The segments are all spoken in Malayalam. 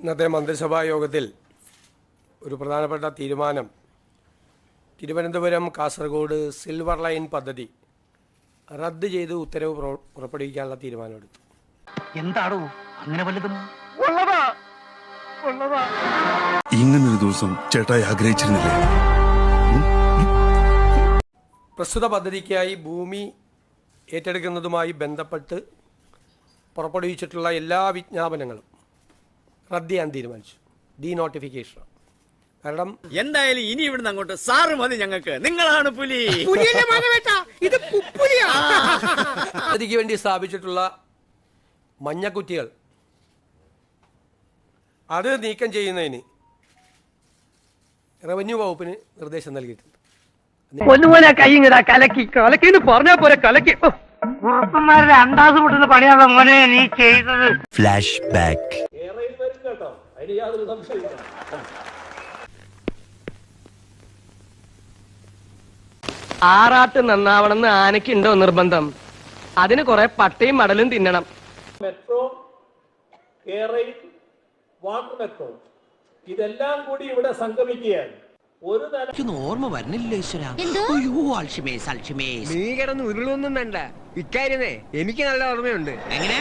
ഇന്നത്തെ മന്ത്രിസഭാ യോഗത്തിൽ ഒരു പ്രധാനപ്പെട്ട തീരുമാനം തിരുവനന്തപുരം കാസർഗോഡ് സിൽവർ ലൈൻ പദ്ധതി റദ്ദ് ചെയ്ത് ഉത്തരവ് പുറപ്പെടുവിക്കാനുള്ള തീരുമാനമെടുത്തു. എന്താണോ അങ്ങനെ വല്ലതും ഇങ്ങനൊരു ദിവസം ചേട്ടായി ആഗ്രഹിച്ചിരുന്നില്ലേ? പ്രസ്തുത പദ്ധതിക്കായി ഭൂമി ഏറ്റെടുക്കുന്നതുമായി ബന്ധപ്പെട്ട് പുറപ്പെടുവിച്ചിട്ടുള്ള എല്ലാ വിജ്ഞാപനങ്ങളും റദ്ദ് ചെയ്യാൻ തീരുമാനിച്ചു. ഡീനോട്ടിഫിക്കേഷൻ. കാരണം എന്തായാലും ഇനി ഇവിടുന്ന് അങ്ങോട്ട് സാറ് മതി, ഞങ്ങൾക്ക് നിങ്ങളാണ് പുലി. പദ്ധതിക്ക് വേണ്ടി സ്ഥാപിച്ചിട്ടുള്ള മഞ്ഞക്കുറ്റികൾ അത് നീക്കം ചെയ്യുന്നതിന് റവന്യൂ വകുപ്പിന് നിർദ്ദേശം നൽകിയിട്ടുണ്ട്. ഒന്നുപോലെ കൈങ്ങടാ കലക്കി കലക്കിന്ന് പറഞ്ഞാ പോലെ കലക്കി പുറത്തുമാരുടെ അണ്ടാസ് പൊട്ടുന്ന പണിയാണോ മോനെ നീ ചെയ്തത്? Flash back. ആറാട്ട് നന്നാവണമെന്ന് ആനയ്ക്കുണ്ടോ നിർബന്ധം? അതിന് കുറെ പട്ടയും മടലും തിന്നണം. മെട്രോ, കേരയിൽ, വാട്ടർ മെട്രോ ഇതെല്ലാം കൂടി ഇവിടെ സംഗമിക്കുകയാണ്. ഒരു തല ഓർമ്മ വരുന്നില്ല നീ കിടന്ന് ഉരുളൊന്നും വേണ്ട ഇക്കാര്യമേ എനിക്ക് നല്ല ഓർമ്മയുണ്ട്. എങ്ങനെ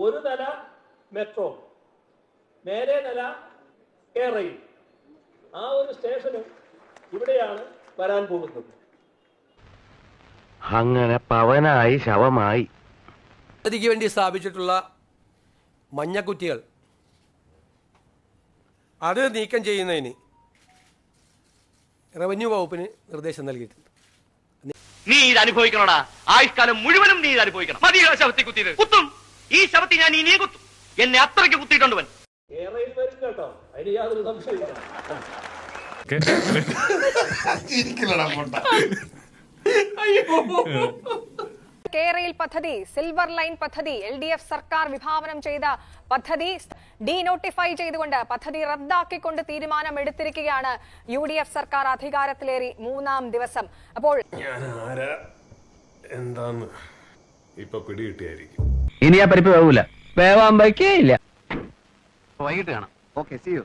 ഒരു തല മെട്രോ, നേരെ തല കേരയിൽ, ആ ഒരു സ്റ്റേഷനും ഇവിടെയാണ് വരാൻ പോകുന്നത്. അങ്ങനെ പവനായി ശവമായി. പദ്ധതിക്ക് വേണ്ടി സ്ഥാപിച്ചിട്ടുള്ള മഞ്ഞക്കുറ്റികൾ അത് നീക്കം ചെയ്യുന്നതിന് റവന്യൂ വകുപ്പിന് നിർദ്ദേശം നൽകിയിട്ടുണ്ട്. നീ ഇത് അനുഭവിക്കണോടാ, ആയുഷ്കാലം മുഴുവനും നീ ഇത് അനുഭവിക്കണം. മതിയോ ശവത്തി കുത്തിയത്? കുത്തും, ഈ ശവത്തി ഞാൻ ഇനിയും കുത്തും. എന്നെ അത്രയ്ക്ക് കുത്തിയിട്ടുണ്ട് വൻ. കേരയിൽ വരും കേട്ടോ, അതിന് യാതൊരു സംശയമില്ല. കേരയിൽ പദ്ധതി, സിൽവർ ലൈൻ പദ്ധതി, LDF സർക്കാർ വിഭാവനം ചെയ്ത പദ്ധതി ഡീനോട്ടിഫൈ ചെയ്തുകൊണ്ട് പദ്ധതി റദ്ദാക്കിക്കൊണ്ട് തീരുമാനം എടുത്തിരിക്കുകയാണ് UDF സർക്കാർ അധികാരത്തിലേറി 3-ാം ദിവസം. അപ്പോൾ എന്താന്ന് ഇപ്പൊ പിടികിട്ടിയായിരിക്കും. ഇനി ആ പരിപ്പ് വേവൂല, വേവാൻ വയ്ക്കേ ഇല്ല. വൈകിട്ട് കാണാം. Okay, see U.